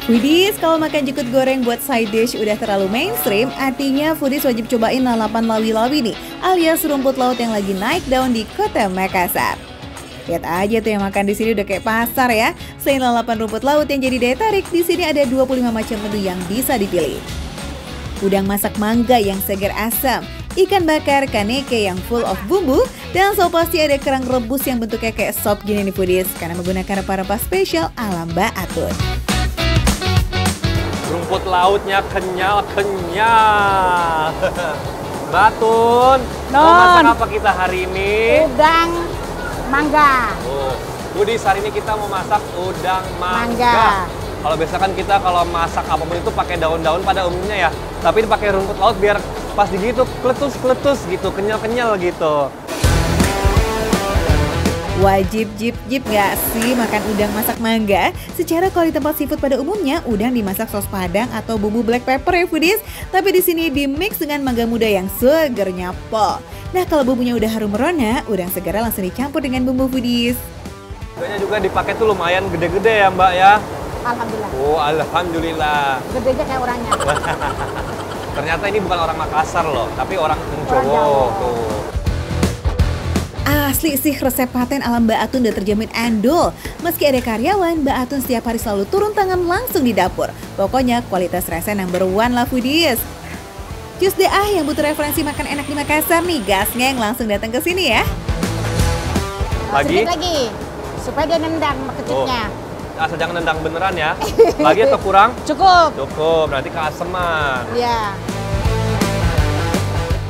Foodies, kalau makan jukut goreng buat side dish udah terlalu mainstream, artinya foodies wajib cobain lalapan lawi-lawi nih, alias rumput laut yang lagi naik daun di kota Makassar. Lihat aja tuh yang makan di sini udah kayak pasar ya. Selain lalapan rumput laut yang jadi daya tarik, di sini ada 25 macam menu yang bisa dipilih. Udang masak mangga yang segar asam, ikan bakar kaneke yang full of bumbu, dan so pasti ada kerang rebus yang bentuknya kayak sop gini nih foodies, karena menggunakan rempah-rempah spesial ala Mbak Atun. Rumput lautnya kenyal-kenyal. Batun, mau masak apa kita hari ini? Udang mangga. Oh, Foodies, hari ini kita mau masak udang mangga. Kalau biasa kan kita kalau masak apapun itu pakai daun-daun pada umumnya ya. Tapi ini pakai rumput laut biar pas digitu kletus-kletus gitu, kenyal-kenyal gitu. Wajib jip nggak sih makan udang masak mangga? Secara kalau di tempat seafood pada umumnya, udang dimasak saus padang atau bumbu black pepper ya foodies. Tapi di sini di-mix dengan mangga muda yang segernya pol. Nah kalau bumbunya udah harum merona, udang segera langsung dicampur dengan bumbu foodies. Udangnya juga dipakai tuh lumayan gede-gede ya Mbak ya? Alhamdulillah. Oh alhamdulillah. Gedenya kayak orangnya. Ternyata ini bukan orang Makassar loh, tapi orang Jawa tuh. Asli sih resep paten ala Mbak Atun udah terjamin endol. Meski ada karyawan, Mbak Atun setiap hari selalu turun tangan langsung di dapur. Pokoknya kualitas rasa number one lah foodies. Cus deh yang butuh referensi makan enak di Makassar nih, gas ngeng langsung datang ke sini ya. Sedikit lagi, supaya dia nendang kecutnya. Asal jangan nendang beneran ya. Lagi atau kurang? Cukup. Cukup, nanti keaseman. Iya.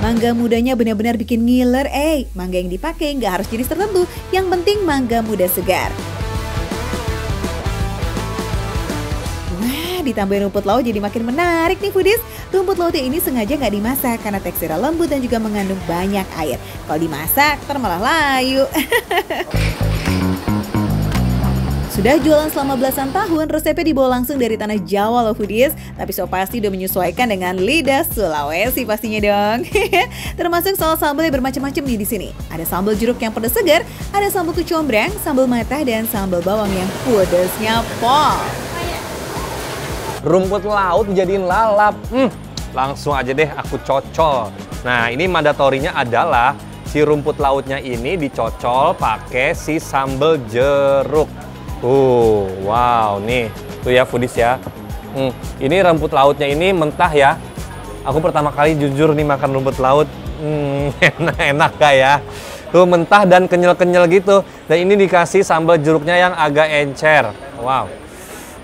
Mangga mudanya benar-benar bikin ngiler, Mangga yang dipakai nggak harus jenis tertentu, yang penting mangga muda segar. Wah, ditambahin rumput laut jadi makin menarik nih foodies. Rumput lautnya ini sengaja nggak dimasak karena teksturnya lembut dan juga mengandung banyak air. Kalau dimasak, ntar malah layu. Sudah jualan selama belasan tahun, resepnya dibawa langsung dari tanah Jawa loh foodies. Tapi so pasti udah menyesuaikan dengan lidah Sulawesi pastinya dong. Termasuk soal sambal yang bermacam-macam nih di sini. Ada sambal jeruk yang pedas segar, ada sambal kecombrang, sambal matah, dan sambal bawang yang pedasnya pol. Rumput laut dijadiin lalap. Langsung aja deh aku cocol. Nah ini mandatorinya adalah si rumput lautnya ini dicocol pakai si sambal jeruk. Wow, nih tuh ya foodies ya. Ini rumput lautnya ini mentah ya. Aku pertama kali jujur nih makan rumput laut. Enak gak ya? Tuh mentah dan kenyal-kenyal gitu. Dan ini dikasih sambal jeruknya yang agak encer. Wow.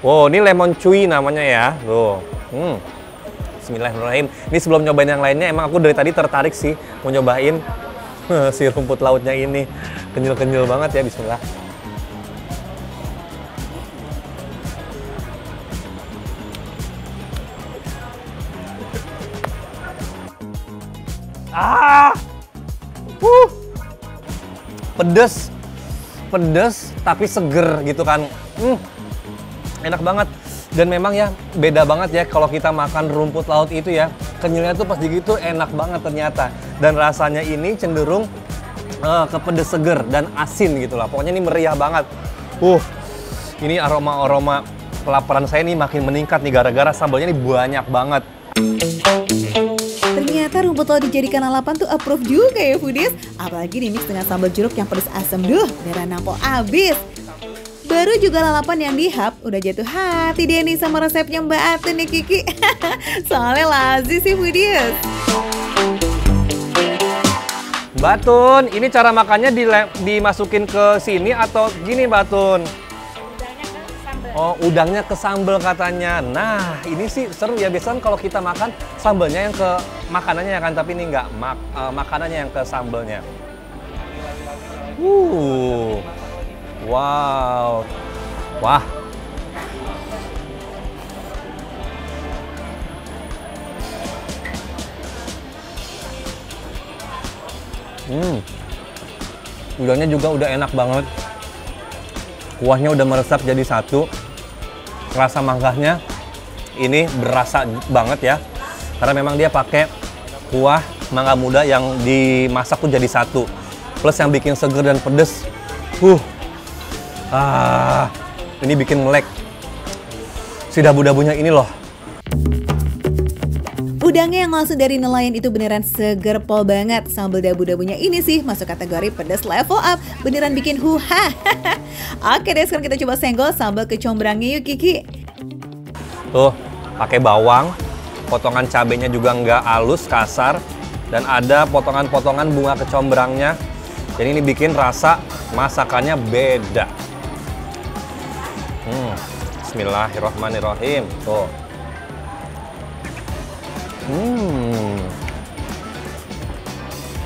Wow, ini lemon cuy namanya ya. Tuh. Bismillahirrahmanirrahim. Ini sebelum nyobain yang lainnya, emang aku dari tadi tertarik sih mau nyobain si rumput lautnya ini. Kenyal-kenyal banget ya, bismillah. Pedes tapi seger gitu kan. Enak banget. Dan memang ya beda banget ya kalau kita makan rumput laut itu ya. Kenyalnya tuh pas digitu enak banget ternyata. Dan rasanya ini cenderung ke pedes seger dan asin gitu lah. Pokoknya ini meriah banget. Ini aroma-aroma kelaparan saya nih makin meningkat nih gara-gara sambalnya ini banyak banget. Ternyata rumput laut dijadikan lalapan tuh approve juga ya foodies. Apalagi dimix dengan sambal jeruk yang pedas asam. Beneran nampol abis. Baru juga lalapan yang dihap, udah jatuh hati deh nih sama resepnya Mbak Atun nih Kiki. Soalnya lazis sih foodies. Mbak Tun, ini cara makannya dimasukin ke sini atau gini Mbak Tun? Oh, udangnya ke sambal katanya. Nah, ini sih seru ya. Biasanya kalau kita makan sambalnya yang ke makanannya ya kan, tapi ini enggak, makanannya yang ke sambalnya. Wow. Wah. Udangnya juga udah enak banget. Kuahnya udah meresap jadi satu. Rasa manggahnya ini berasa banget ya. Karena memang dia pakai kuah mangga muda yang dimasak tuh jadi satu. Plus yang bikin seger dan pedes. Ini bikin melek. si dabu-dabunya ini loh. Udangnya yang langsung dari nelayan itu beneran seger pol banget. Sambal dabu-dabunya ini sih masuk kategori pedas level up. Beneran bikin huha. Oke deh, sekarang kita coba senggol sambal kecombrangnya yuk Kiki. Tuh, pakai bawang, potongan cabenya juga nggak halus, kasar, dan ada potongan-potongan bunga kecombrangnya. Jadi ini bikin rasa masakannya beda. Bismillahirrahmanirrahim. Tuh.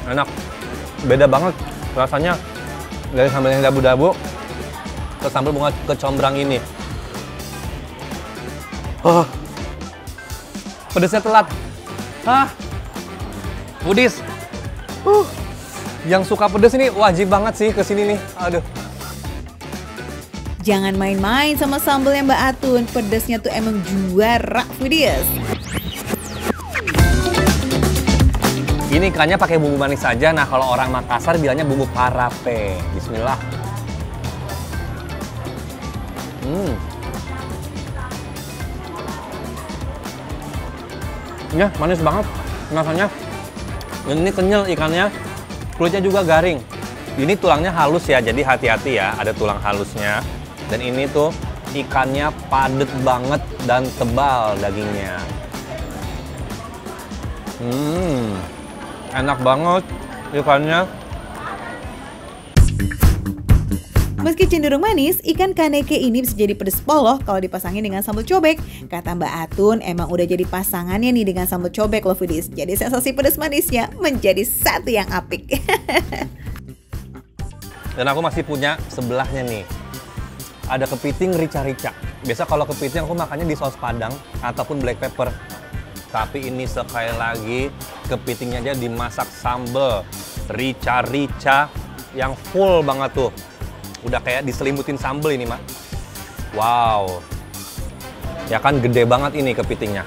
Enak, beda banget rasanya dari sambal yang dabu-dabu ke sambal bunga kecombrang ini. Pedesnya telat. Budis. Yang suka pedes ini wajib banget sih kesini nih. Aduh. Jangan main-main sama sambalnya Mbak Atun. Pedesnya tuh emang juara, foodies. Ini ikannya pakai bumbu manis saja. Nah, kalau orang Makassar bilangnya bumbu parape. Bismillah. Ya, manis banget rasanya. Dan ini kenyal ikannya. Kulitnya juga garing. Ini tulangnya halus ya, jadi hati-hati ya. Ada tulang halusnya. Dan ini tuh ikannya padat banget dan tebal dagingnya. Enak banget ikannya. Meski cenderung manis, ikan kaneke ini bisa jadi pedes poloh kalau dipasangin dengan sambal cobek. Kata Mbak Atun, emang udah jadi pasangannya nih dengan sambal cobek loh foodies. Jadi sensasi pedes manisnya menjadi satu yang apik. Dan aku masih punya sebelahnya nih. Ada kepiting rica-rica. Biasa kalau kepiting aku makannya di saus padang ataupun black pepper. Tapi ini sekali lagi kepitingnya aja dimasak sambal rica-rica yang full banget tuh. Udah kayak diselimutin sambal ini, Mak. Wow. Ya kan gede banget ini kepitingnya.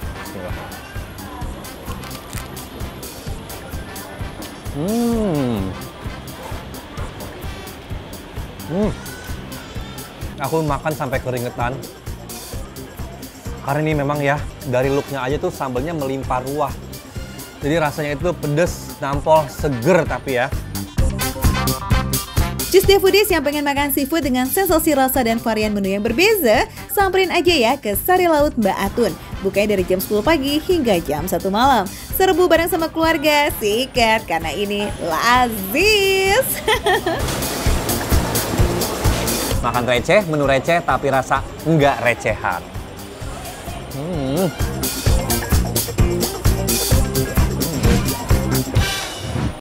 Aku makan sampai keringetan. Karena ini memang ya, dari looknya aja tuh sambalnya melimpah ruah. Jadi rasanya itu pedes, nampol, seger tapi ya. Just deh foodies yang pengen makan seafood dengan sensasi rasa dan varian menu yang berbeza, samperin aja ya ke Sari Laut Mbak Atun. Bukanya dari jam 10 pagi hingga jam 1 malam. Serbu bareng sama keluarga, sikat karena ini lazis. Makan receh, menu receh tapi rasa enggak recehan.